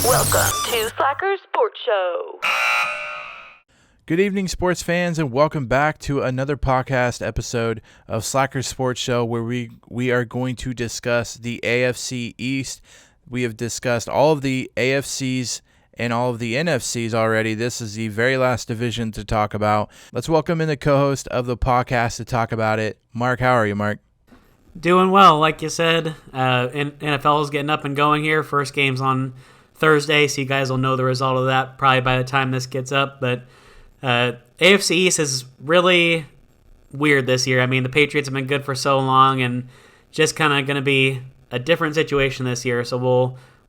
Welcome to Slacker Sports Show. Good evening, sports fans, and welcome back to another podcast episode of Slacker Sports Show, where we are going to discuss the AFC East. We have discussed all of the AFCs and all of the NFCs already. This is the very last division to talk about. Let's welcome in the co-host of the podcast to talk about it, Mark. How are you, Mark? Doing well, like you said. NFL is getting up and going here. First game's on Thursday, so you guys will know the result of that probably by the time this gets up. But AFC East is really weird this year. I mean, the Patriots have been good for so long, and just kind of going to be a different situation this year. So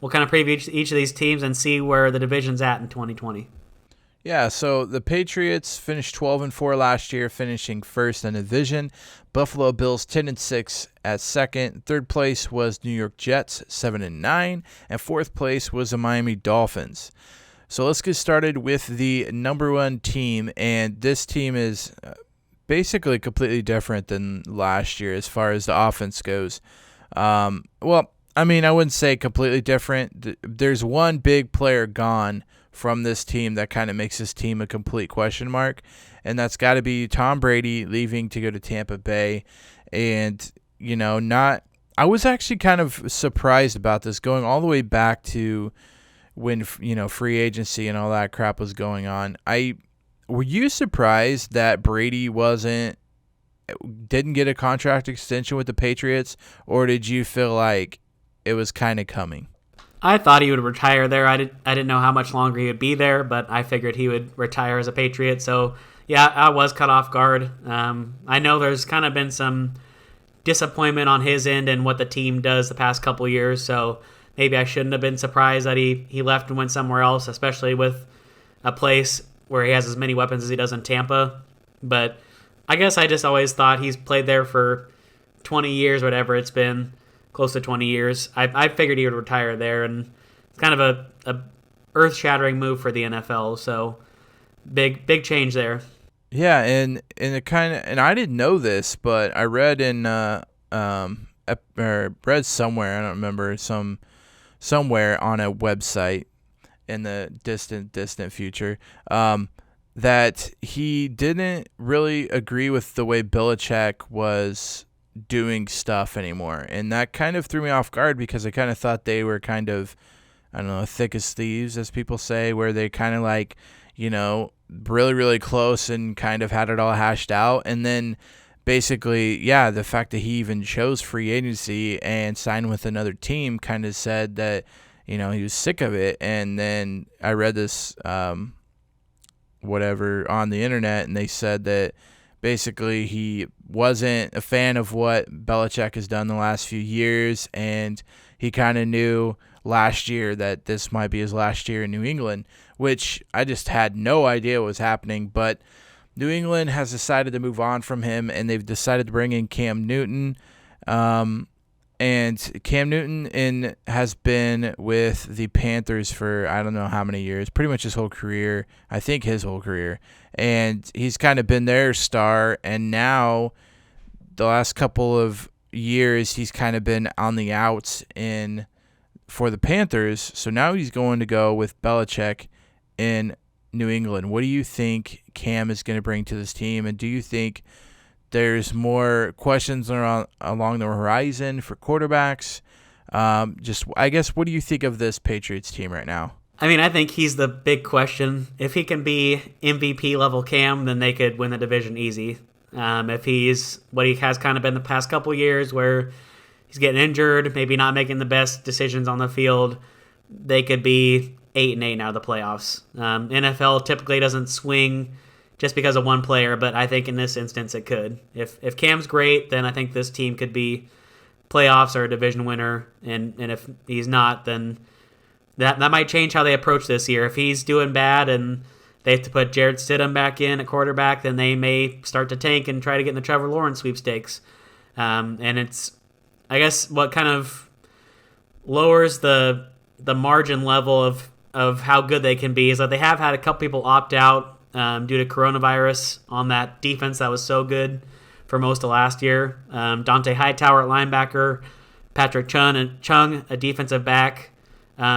we'll kind of preview each of these teams and see where the division's at in 2020. Yeah, so the Patriots finished 12-4 last year, finishing first in the division. Buffalo Bills 10-6 at second. Third place was New York Jets 7-9, and fourth place was the Miami Dolphins. So let's get started with the number one team, and this team is basically completely different than last year as far as the offense goes. I wouldn't say completely different. There's one big player gone from this team that kind of makes this team a complete question mark, and that's got to be Tom Brady leaving to go to Tampa Bay. And, I was actually kind of surprised about this, going all the way back to when, free agency and all that crap was going on. Were you surprised that Brady didn't get a contract extension with the Patriots, or did you feel like it was kind of coming? I thought he would retire there. I didn't know how much longer he would be there, but I figured he would retire as a Patriot. So, yeah, I was caught off guard. I know there's kind of been some disappointment on his end and what the team does the past couple years, so maybe I shouldn't have been surprised that he left and went somewhere else, especially with a place where he has as many weapons as he does in Tampa. But I guess I just always thought he's played there for 20 years, whatever it's been. Close to 20 years. I figured he would retire there, and it's kind of a earth-shattering move for the NFL. So big change there. Yeah, and I didn't know this, but I read read somewhere, I don't remember, somewhere on a website in the distant future, that he didn't really agree with the way Belichick was doing stuff anymore, and that kind of threw me off guard because I kind of thought they were kind of, I don't know, thick as thieves, as people say, where they kind of like, really, really close and kind of had it all hashed out. And then basically, yeah, the fact that he even chose free agency and signed with another team kind of said that, he was sick of it. And then I read this whatever on the internet, and they said that basically he wasn't a fan of what Belichick has done the last few years, and he kind of knew last year that this might be his last year in New England, which I just had no idea was happening. But New England has decided to move on from him, and they've decided to bring in Cam Newton. And Cam Newton has been with the Panthers for I don't know how many years, pretty much his whole career. I think his whole career. And he's kind of been their star, and now the last couple of years he's kind of been on the outs for the Panthers. So now he's going to go with Belichick in New England. What do you think Cam is going to bring to this team, and do you think there's more questions along the horizon for quarterbacks? I guess, what do you think of this Patriots team right now? I mean, I think he's the big question. If he can be MVP level Cam, then they could win the division easy. If he's what he has kind of been the past couple years, where he's getting injured, maybe not making the best decisions on the field, they could be 8-8 out of the playoffs. NFL typically doesn't swing just because of one player, but I think in this instance it could. If Cam's great, then I think this team could be playoffs or a division winner, and if he's not, then that might change how they approach this year. If he's doing bad and they have to put Jarrett Stidham back in at quarterback, then they may start to tank and try to get in the Trevor Lawrence sweepstakes. And it's, I guess, what kind of lowers the margin level of how good they can be is that they have had a couple people opt out due to coronavirus on that defense that was so good for most of last year. Hightower at linebacker, Patrick Chung, a defensive back,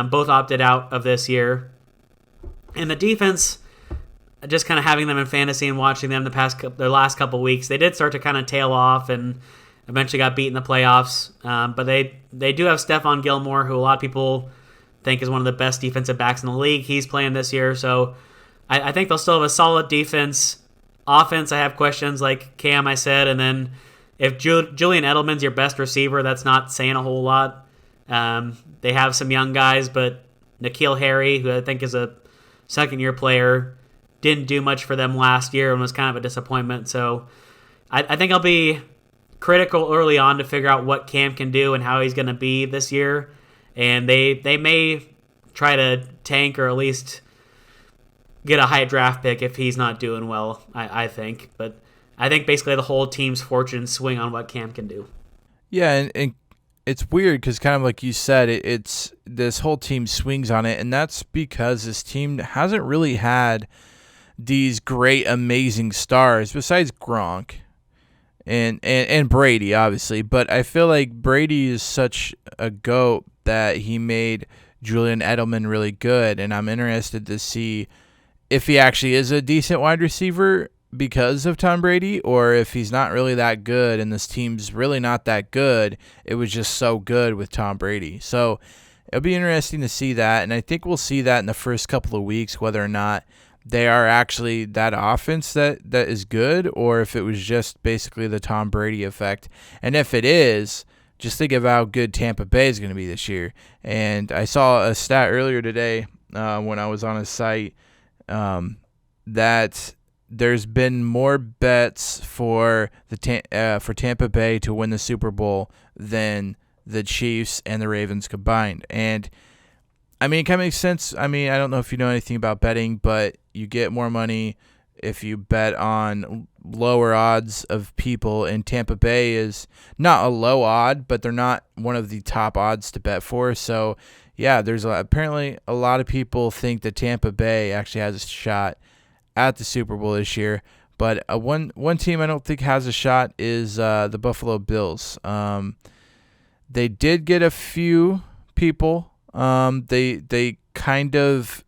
Both opted out of this year. And the defense, just kind of having them in fantasy and watching them their last couple weeks, they did start to kind of tail off and eventually got beat in the playoffs. But they do have Stephon Gilmore, who a lot of people think is one of the best defensive backs in the league. He's playing this year, so I think they'll still have a solid defense. Offense, I have questions like Cam, I said, and then if Julian Edelman's your best receiver, that's not saying a whole lot. They have some young guys, but N'Keal Harry, who I think is a second-year player, didn't do much for them last year and was kind of a disappointment. So I think I'll be critical early on to figure out what Cam can do and how he's going to be this year. And they may try to tank or at least get a high draft pick if he's not doing well, I think. But I think basically the whole team's fortunes swing on what Cam can do. Yeah, and it's weird because kind of like you said, it's this whole team swings on it, and that's because this team hasn't really had these great, amazing stars besides Gronk and Brady, obviously. But I feel like Brady is such a GOAT that he made Julian Edelman really good, and I'm interested to see if he actually is a decent wide receiver because of Tom Brady, or if he's not really that good and this team's really not that good. It was just so good with Tom Brady. So it'll be interesting to see that, and I think we'll see that in the first couple of weeks, whether or not they are actually that offense that is good, or if it was just basically the Tom Brady effect. And if it is, just think of how good Tampa Bay is going to be this year. And I saw a stat earlier today when I was on a site that there's been more bets for for Tampa Bay to win the Super Bowl than the Chiefs and the Ravens combined. And I mean, it kind of makes sense. I mean, I don't know if you know anything about betting, but you get more money if you bet on lower odds of people, and Tampa Bay is not a low odd, but they're not one of the top odds to bet for. So yeah, apparently a lot of people think that Tampa Bay actually has a shot at the Super Bowl this year. But one team I don't think has a shot is the Buffalo Bills. They did get a few people. They kind of,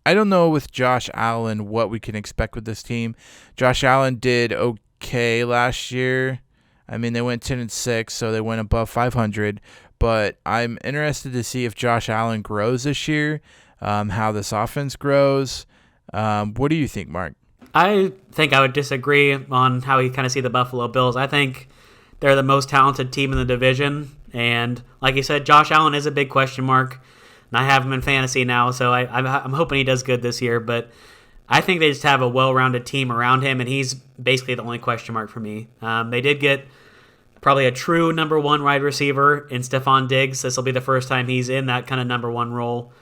I don't know with Josh Allen what we can expect with this team. Josh Allen did okay last year. I mean, they went 10-6, so they went above 500. But I'm interested to see if Josh Allen grows this year, how this offense grows. What do you think, Mark? I think I would disagree on how you kind of see the Buffalo Bills. I think they're the most talented team in the division. And like you said, Josh Allen is a big question mark. And I have him in fantasy now, so I'm hoping he does good this year. But I think they just have a well-rounded team around him, and he's basically the only question mark for me. They did get probably a true number one wide receiver in Stefon Diggs. This will be the first time he's in that kind of number one role.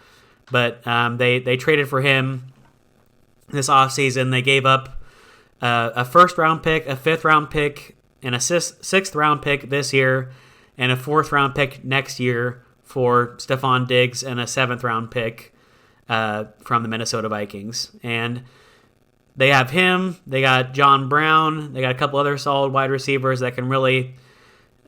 But they traded for him this offseason. They gave up a first-round pick, a fifth-round pick, and a sixth-round pick this year, and a fourth-round pick next year for Stefon Diggs, and a seventh-round pick from the Minnesota Vikings. And they have him. They got John Brown. They got a couple other solid wide receivers that can really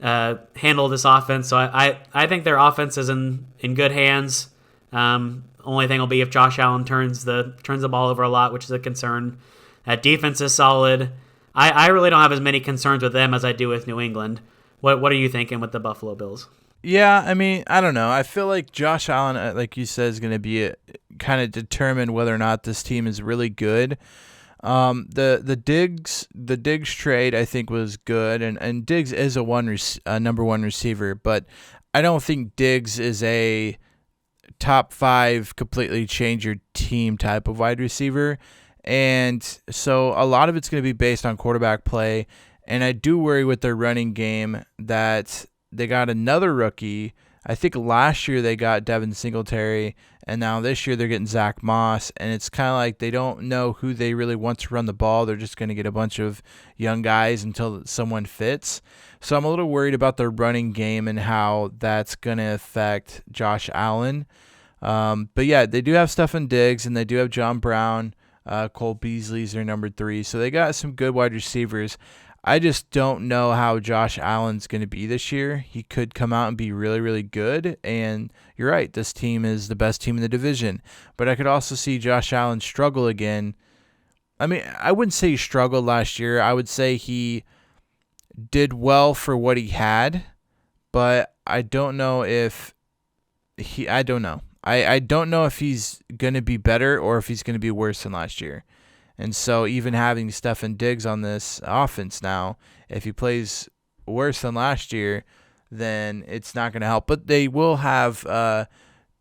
handle this offense. So I think their offense is in good hands. Only thing will be if Josh Allen turns the ball over a lot, which is a concern. That defense is solid. I really don't have as many concerns with them as I do with New England. What are you thinking with the Buffalo Bills? Yeah, I mean, I don't know. I feel like Josh Allen, like you said, is going to be kind of determine whether or not this team is really good. The Diggs trade I think was good, and Diggs is a number one receiver, but I don't think Diggs is a top 5 completely change your team type of wide receiver. And so a lot of it's going to be based on quarterback play. And I do worry with their running game that they got another rookie. I think last year they got Devin Singletary, and now this year they're getting Zach Moss. And it's kind of like they don't know who they really want to run the ball. They're just going to get a bunch of young guys until someone fits. So I'm a little worried about their running game and how that's going to affect Josh Allen. But yeah, they do have Stefon Diggs, and they do have John Brown. Cole Beasley's their number 3. So they got some good wide receivers. I just don't know how Josh Allen's going to be this year. He could come out and be really, really good. And you're right, this team is the best team in the division. But I could also see Josh Allen struggle again. I mean, I wouldn't say he struggled last year. I would say he did well for what he had. But I don't know if I don't know. I don't know if he's going to be better or if he's going to be worse than last year. And so even having Stefon Diggs on this offense now, if he plays worse than last year, then it's not going to help. But they will have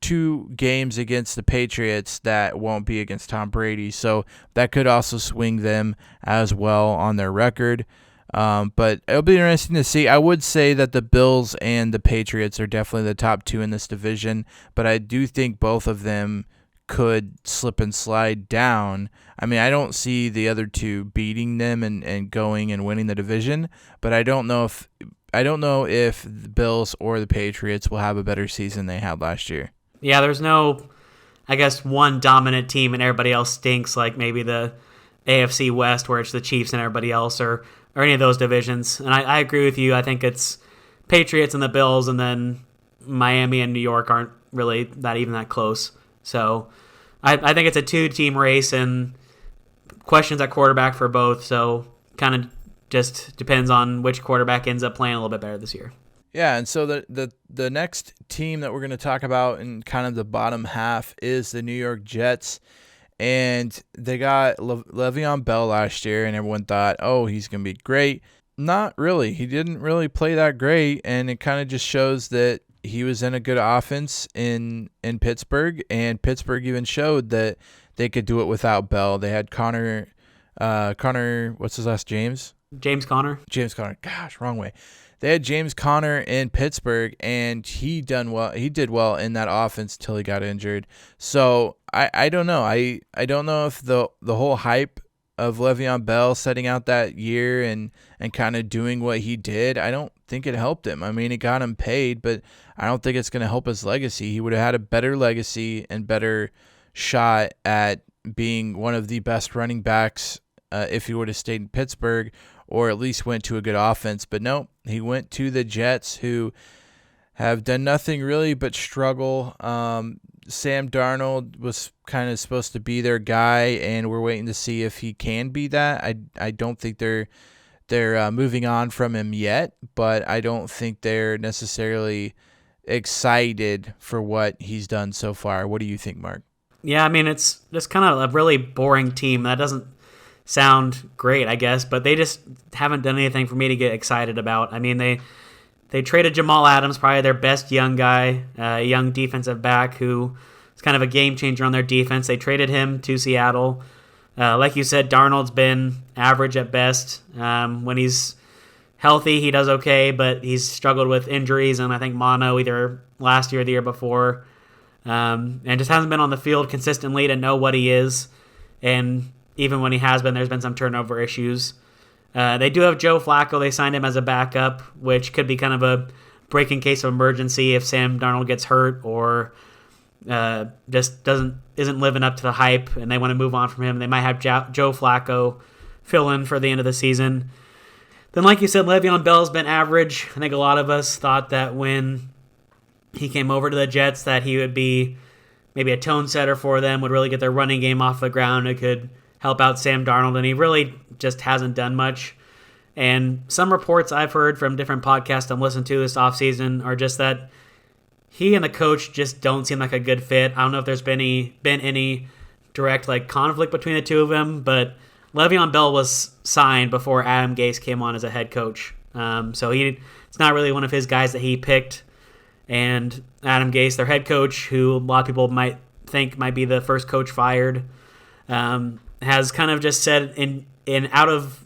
2 games against the Patriots that won't be against Tom Brady. So that could also swing them as well on their record. But it'll be interesting to see. I would say that the Bills and the Patriots are definitely the top 2 in this division, but I do think both of them could slip and slide down. I mean, I don't see the other 2 beating them and going and winning the division, but I don't know if the Bills or the Patriots will have a better season they had last year. Yeah, there's no, I guess, one dominant team and everybody else stinks, like maybe the AFC West where it's the Chiefs and everybody else, or any of those divisions. And I agree with you. I think it's Patriots and the Bills, and then Miami and New York aren't really not even that close. So I think it's a 2-team race, and questions at quarterback for both. So kind of just depends on which quarterback ends up playing a little bit better this year. Yeah, and so the next team that we're going to talk about in kind of the bottom half is the New York Jets. And they got Le'Veon Bell last year, and everyone thought, oh, he's going to be great. Not really. He didn't really play that great, and it kind of just shows that he was in a good offense in Pittsburgh, and Pittsburgh even showed that they could do it without Bell. They had Connor, what's his last, James Conner. Gosh, wrong way. They had James Conner in Pittsburgh, and he did well in that offense until he got injured. So I don't know. I don't know if the whole hype of Le'Veon Bell setting out that year and kind of doing what he did, I don't think it helped him. I mean, it got him paid, but I don't think it's going to help his legacy. He would have had a better legacy and better shot at being one of the best running backs if he would have stayed in Pittsburgh, or at least went to a good offense. But no, he went to the Jets, who have done nothing really but struggle. Sam Darnold was kind of supposed to be their guy, and we're waiting to see if he can be that. I don't think they're moving on from him yet, but I don't think they're necessarily excited for what he's done so far. What do you think, Mark? Yeah, I mean, it's just kind of a really boring team. That doesn't sound great, I guess, but they just haven't done anything for me to get excited about. I mean, they traded Jamal Adams, probably their best young guy, young defensive back who is kind of a game changer on their defense. They traded him to Seattle. Like you said, Darnold's been average at best. When he's healthy, he does okay, but he's struggled with injuries and I think mono either last year or the year before, and just hasn't been on the field consistently to know what he is. And even when he has been, there's been some turnover issues. They do have Joe Flacco. They signed him as a backup, which could be kind of a break in case of emergency if Sam Darnold gets hurt or just isn't living up to the hype and they want to move on from him. They might have Joe Flacco fill in for the end of the season. Then, like you said, Le'Veon Bell's been average. I think a lot of us thought that when he came over to the Jets that he would be maybe a tone setter for them, would really get their running game off the ground. It could help out Sam Darnold, and he really just hasn't done much. And some reports I've heard from different podcasts I'm listening to this offseason are just that he and the coach just don't seem like a good fit. I don't know if there's been any direct conflict between the two of them, but Le'Veon Bell was signed before Adam Gase came on as a head coach. So it's not really one of his guys that he picked. And Adam Gase, their head coach, who a lot of people might think might be the first coach fired, has kind of just said in out of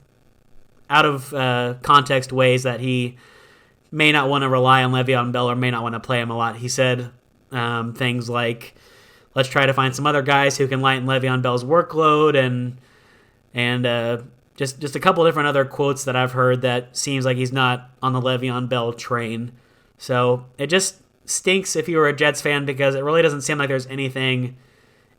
context ways that he may not want to rely on Le'Veon Bell or may not want to play him a lot. He said things like, let's try to find some other guys who can lighten Le'Veon Bell's workload, and just a couple different other quotes that I've heard that seems like he's not on the Le'Veon Bell train. So it just stinks if you were a Jets fan because it really doesn't seem like there's anything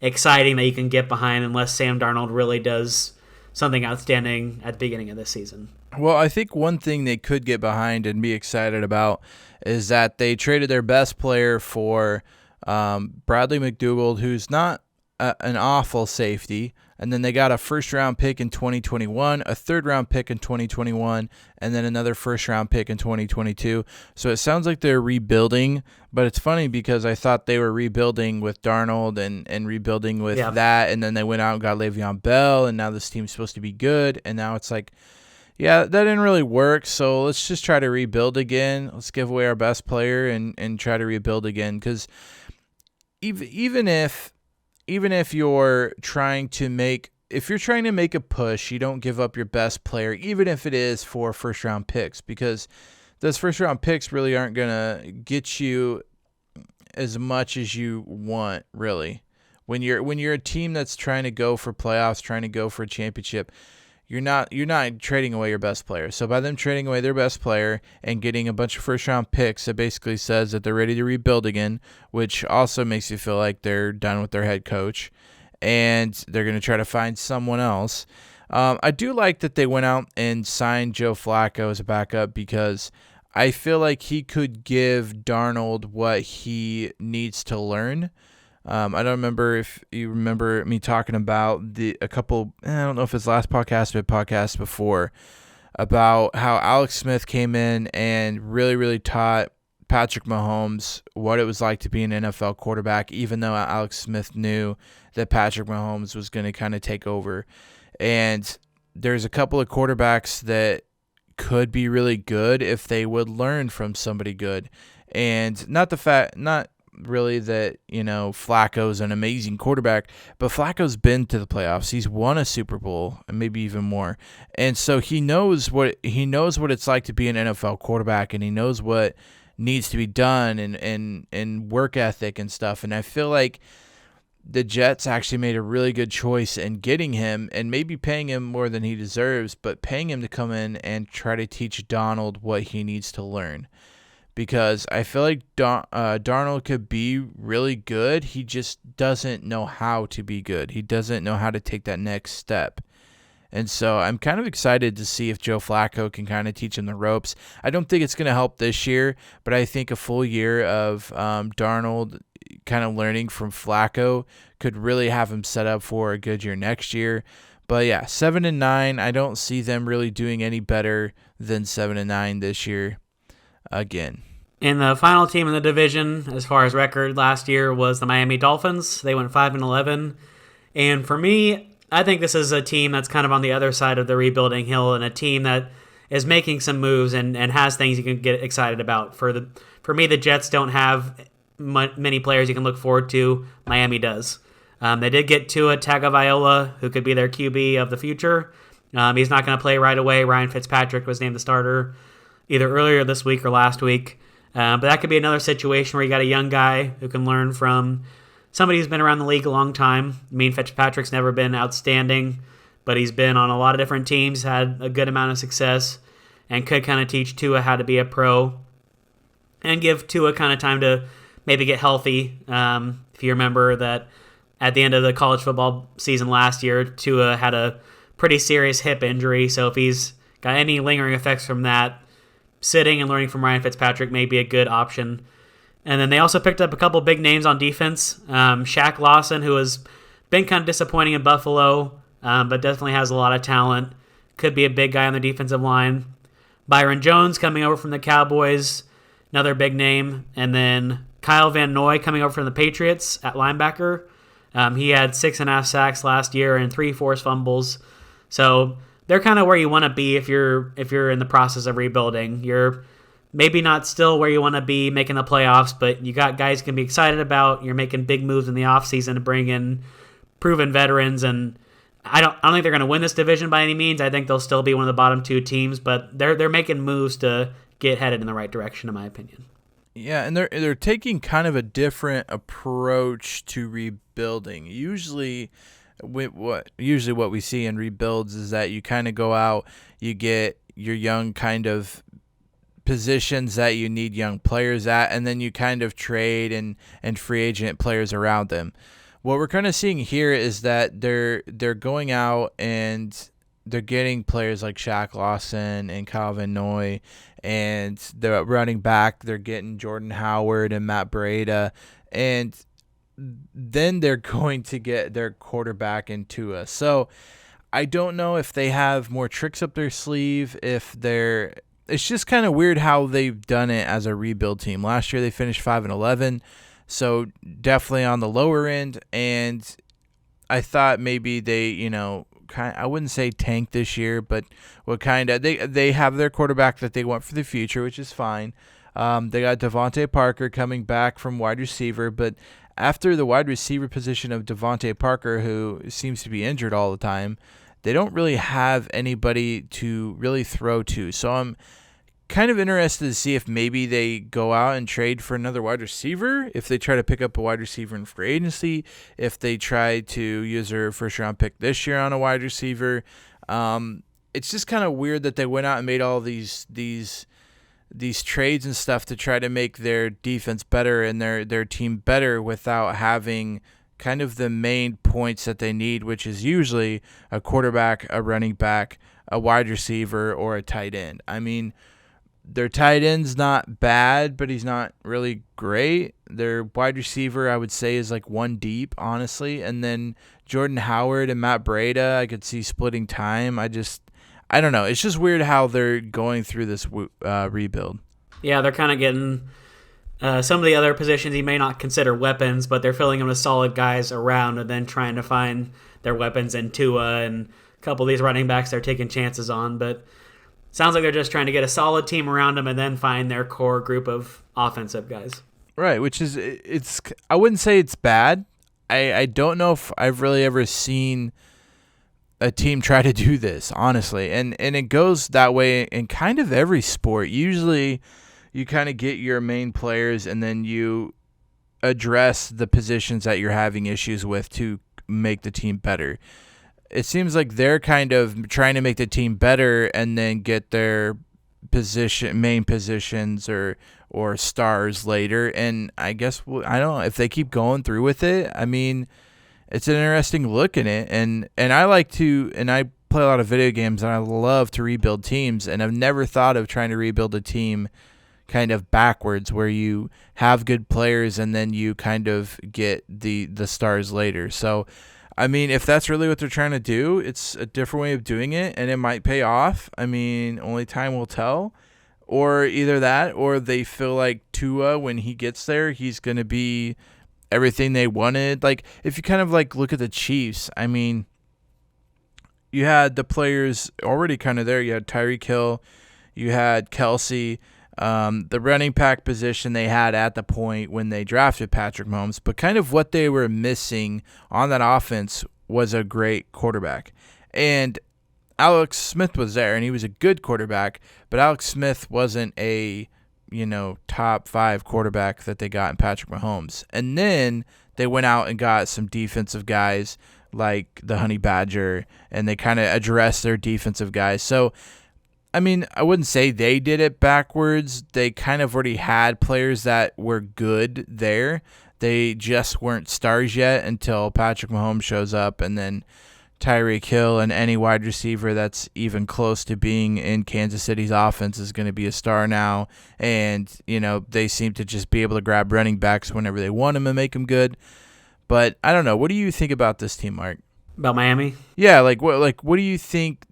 exciting that you can get behind unless Sam Darnold really does something outstanding at the beginning of this season. Well, I think one thing they could get behind and be excited about is that they traded their best player for Bradley McDougald, who's not an awful safety, and then they got a first-round pick in 2021, a third-round pick in 2021, and then another first-round pick in 2022. So it sounds like they're rebuilding, but it's funny because I thought they were rebuilding with Darnold and rebuilding with that, and then they went out and got Le'Veon Bell, and now this team's supposed to be good, and now it's like, yeah, that didn't really work, so let's just try to rebuild again. Let's give away our best player and try to rebuild again, because even if you're trying to make a push, you don't give up your best player, even if it is for first-round picks, because those first-round picks really aren't going to get you as much as you want, really. When you're a team that's trying to go for playoffs, trying to go for a championship, you're not trading away your best player. So by them trading away their best player and getting a bunch of first-round picks, it basically says that they're ready to rebuild again, which also makes you feel like they're done with their head coach, and they're going to try to find someone else. I do like that they went out and signed Joe Flacco as a backup, because I feel like he could give Darnold what he needs to learn. I don't remember if you remember me talking about I don't know if it's last podcast or podcast before, about how Alex Smith came in and really, really taught Patrick Mahomes what it was like to be an NFL quarterback, even though Alex Smith knew that Patrick Mahomes was going to kind of take over. And there's a couple of quarterbacks that could be really good if they would learn from somebody good. And not really that, Flacco's an amazing quarterback, but Flacco's been to the playoffs. He's won a Super Bowl and maybe even more. And so he knows what it's like to be an NFL quarterback, and he knows what needs to be done and work ethic and stuff. And I feel like the Jets actually made a really good choice in getting him, and maybe paying him more than he deserves, but paying him to come in and try to teach Darnold what he needs to learn. Because I feel like Darnold could be really good. He just doesn't know how to be good. He doesn't know how to take that next step. And so I'm kind of excited to see if Joe Flacco can kind of teach him the ropes. I don't think it's going to help this year, but I think a full year of Darnold kind of learning from Flacco could really have him set up for a good year next year. But yeah, 7-9, I don't see them really doing any better than 7-9 this year again. And the final team in the division, as far as record last year, was the Miami Dolphins. They went 5-11. And for me, I think this is a team that's kind of on the other side of the rebuilding hill, and a team that is making some moves and has things you can get excited about. For me, the Jets don't have many players you can look forward to. Miami does. They did get Tua Tagovailoa, who could be their QB of the future. He's not going to play right away. Ryan Fitzpatrick was named the starter either earlier this week or last week. But that could be another situation where you got a young guy who can learn from somebody who's been around the league a long time. I mean, Fitzpatrick's never been outstanding, but he's been on a lot of different teams, had a good amount of success, and could kind of teach Tua how to be a pro and give Tua kind of time to maybe get healthy. If you remember that at the end of the college football season last year, Tua had a pretty serious hip injury. So if he's got any lingering effects from that, sitting and learning from Ryan Fitzpatrick may be a good option. And then they also picked up a couple big names on defense. Shaq Lawson, who has been kind of disappointing in Buffalo, but definitely has a lot of talent. Could be a big guy on the defensive line. Byron Jones coming over from the Cowboys, another big name. And then Kyle Van Noy coming over from the Patriots at linebacker. He had 6.5 sacks last year and 3 forced fumbles. So they're kind of where you want to be if you're in the process of rebuilding. You're maybe not still where you want to be making the playoffs, but you got guys you can be excited about. You're making big moves in the offseason to bring in proven veterans, and I don't think they're going to win this division by any means. I think they'll still be one of the bottom 2 teams, but they're making moves to get headed in the right direction, in my opinion. Yeah, and they're taking kind of a different approach to rebuilding. Usually what we see in rebuilds is that you kind of go out, you get your young kind of positions that you need young players at, and then you kind of trade and free agent players around them. What we're kind of seeing here is that they're going out and they're getting players like Shaq Lawson and Calvin Noy, and the running back, they're getting Jordan Howard and Matt Breida, and then they're going to get their quarterback in Tua. So I don't know if they have more tricks up their sleeve, it's just kind of weird how they've done it as a rebuild team. Last year they finished 5-11, so definitely on the lower end, and I thought maybe they, I wouldn't say tank this year, but they have their quarterback that they want for the future, which is fine. They got Devontae Parker coming back from wide receiver, but after the wide receiver position of Devontae Parker, who seems to be injured all the time, they don't really have anybody to really throw to. So I'm kind of interested to see if maybe they go out and trade for another wide receiver, if they try to pick up a wide receiver in free agency, if they try to use their first-round pick this year on a wide receiver. It's just kind of weird that they went out and made all these trades and stuff to try to make their defense better and their team better without having kind of the main points that they need, which is usually a quarterback, a running back, a wide receiver, or a tight end. I mean, their tight end's not bad, but he's not really great. Their wide receiver, I would say, is like one deep, honestly. And then Jordan Howard and Matt Breida, I could see splitting time. I don't know. It's just weird how they're going through this rebuild. Yeah, they're kind of getting some of the other positions you may not consider weapons, but they're filling them with solid guys around and then trying to find their weapons in Tua and a couple of these running backs they're taking chances on. But sounds like they're just trying to get a solid team around them and then find their core group of offensive guys. Right, which is, I wouldn't say it's bad. I don't know if I've really ever seen a team try to do this, honestly. And it goes that way in kind of every sport. Usually you kind of get your main players and then you address the positions that you're having issues with to make the team better. It seems like they're kind of trying to make the team better and then get their main positions or stars later. And I guess, I don't know, if they keep going through with it, I mean, it's an interesting look in it. And I I play a lot of video games and I love to rebuild teams, and I've never thought of trying to rebuild a team kind of backwards, where you have good players and then you kind of get the stars later. So, I mean, if that's really what they're trying to do, it's a different way of doing it, and it might pay off. I mean, only time will tell. Or either that, or they feel like Tua, when he gets there, he's going to be everything they wanted. Like, if you kind of like look at the Chiefs, I mean, you had the players already kind of there. You had Tyreek Hill, you had Kelsey, the running back position they had at the point when they drafted Patrick Mahomes, but kind of what they were missing on that offense was a great quarterback. And Alex Smith was there, and he was a good quarterback, but Alex Smith wasn't a, top 5 quarterback that they got in Patrick Mahomes. And then they went out and got some defensive guys like the Honey Badger, and they kind of addressed their defensive guys. So, I mean, I wouldn't say they did it backwards. They kind of already had players that were good there. They just weren't stars yet until Patrick Mahomes shows up, and then Tyreek Hill and any wide receiver that's even close to being in Kansas City's offense is going to be a star now. And, they seem to just be able to grab running backs whenever they want them and make them good. But I don't know. What do you think about this team, Mark? About Miami? Yeah, what do you think?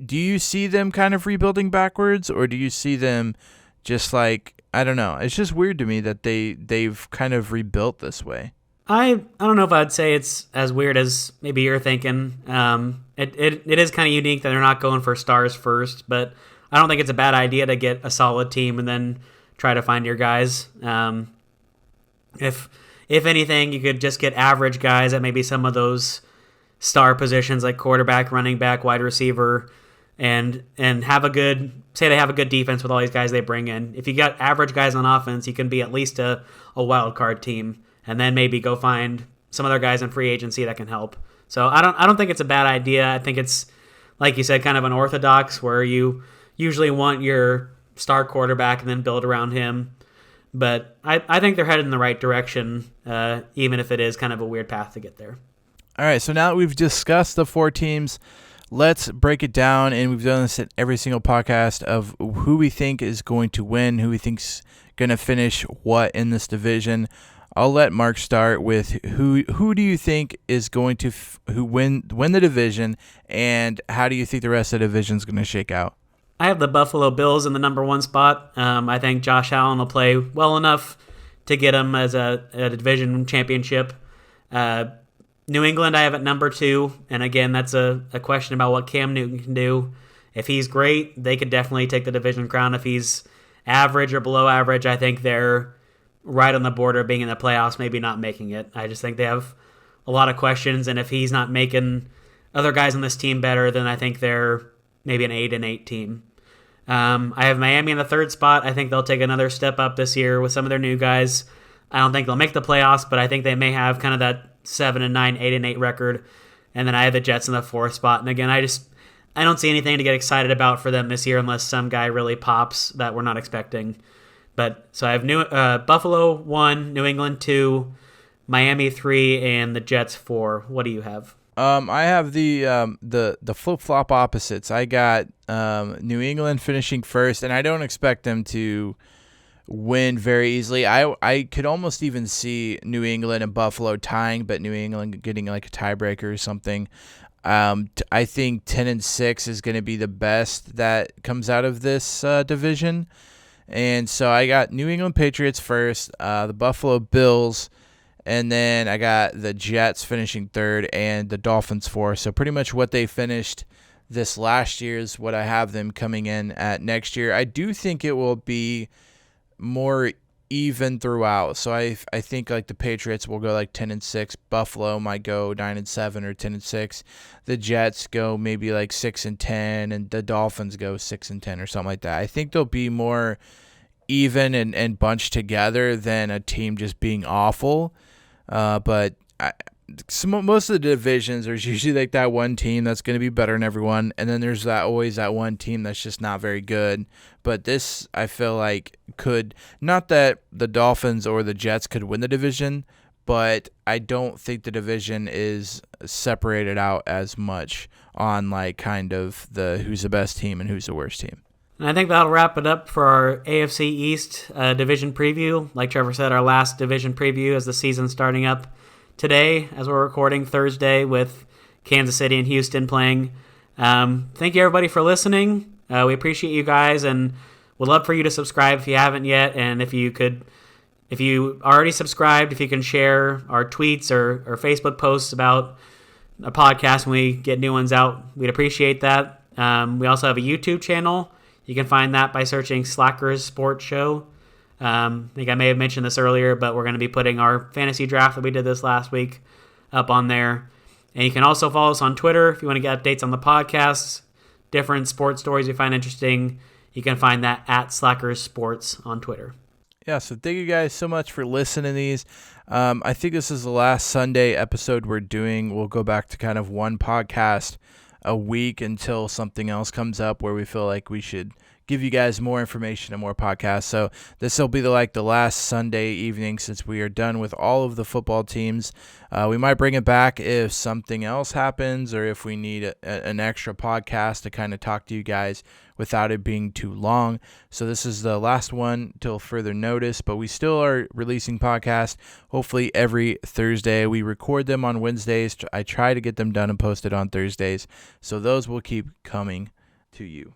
Do you see them kind of rebuilding backwards, or do you see them just like, I don't know. It's just weird to me that they've kind of rebuilt this way. I don't know if I'd say it's as weird as maybe you're thinking. It is kind of unique that they're not going for stars first, but I don't think it's a bad idea to get a solid team and then try to find your guys. If anything, you could just get average guys at maybe some of those star positions like quarterback, running back, wide receiver, and have a good, say they have a good defense with all these guys they bring in. If you got average guys on offense, you can be at least a wild card team, and then maybe go find some other guys in free agency that can help. So I don't think it's a bad idea. I think it's, like you said, kind of unorthodox, where you usually want your star quarterback and then build around him. But I think they're headed in the right direction, even if it is kind of a weird path to get there. All right, so now that we've discussed the 4 teams, let's break it down, and we've done this at every single podcast of who we think is going to win, who we think's going to finish what in this division. I'll let Mark start with who do you think is going to win the division, and how do you think the rest of the division is going to shake out? I have the Buffalo Bills in the number 1 spot. I think Josh Allen will play well enough to get him as a division championship. New England I have at number 2, and again, that's a question about what Cam Newton can do. If he's great, they could definitely take the division crown. If he's average or below average, I think they're right on the border of being in the playoffs, maybe not making it. I just think they have a lot of questions, and if he's not making other guys on this team better, then I think they're maybe an 8-8 team. I have Miami in the 3rd spot. I think they'll take another step up this year with some of their new guys. I don't think they'll make the playoffs, but I think they may have kind of that 7-9, 8-8 record. And then I have the Jets in the 4th spot. And again, I don't see anything to get excited about for them this year unless some guy really pops that we're not expecting. But so I have Buffalo 1, New England 2, Miami 3, and the Jets 4. What do you have? I have the flip-flop opposites. I got New England finishing first, and I don't expect them to win very easily. I could almost even see New England and Buffalo tying, but New England getting like a tiebreaker or something. I think 10-6 is going to be the best that comes out of this division. And so I got New England Patriots first, the Buffalo Bills, and then I got the Jets finishing 3rd and the Dolphins 4th. So pretty much what they finished this last year is what I have them coming in at next year. I do think it will be more even throughout. So I think like the Patriots will go like 10-6. Buffalo might go 9-7 or 10-6. The Jets go maybe like 6-10, and the Dolphins go 6-10 or something like that. I think they'll be more even and bunched together than a team just being awful. But most of the divisions, there's usually like that one team that's going to be better than everyone, and then there's always that one team that's just not very good. But this, I feel like, could, not that the Dolphins or the Jets could win the division, but I don't think the division is separated out as much on like kind of the who's the best team and who's the worst team. And I think that'll wrap it up for our AFC East division preview. Like Trevor said, our last division preview as the season's starting up today, as we're recording Thursday, with Kansas City and Houston playing. Thank you, everybody, for listening. We appreciate you guys, and would love for you to subscribe if you haven't yet. And if you already subscribed, if you can share our tweets or Facebook posts about a podcast when we get new ones out, we'd appreciate that. We also have a YouTube channel. You can find that by searching Slackers Sports Show. I think I may have mentioned this earlier, but we're going to be putting our fantasy draft that we did this last week up on there. And you can also follow us on Twitter if you want to get updates on the podcasts, different sports stories you find interesting. You can find that at Slackers Sports on Twitter. Yeah, so thank you guys so much for listening to these. I think this is the last Sunday episode we're doing. We'll go back to kind of one podcast a week until something else comes up where we feel like we should give you guys more information and more podcasts. So this will be the last Sunday evening since we are done with all of the football teams. We might bring it back if something else happens or if we need an extra podcast to kind of talk to you guys without it being too long. So this is the last one till further notice, but we still are releasing podcasts hopefully every Thursday. We record them on Wednesdays. I try to get them done and posted on Thursdays. So those will keep coming to you.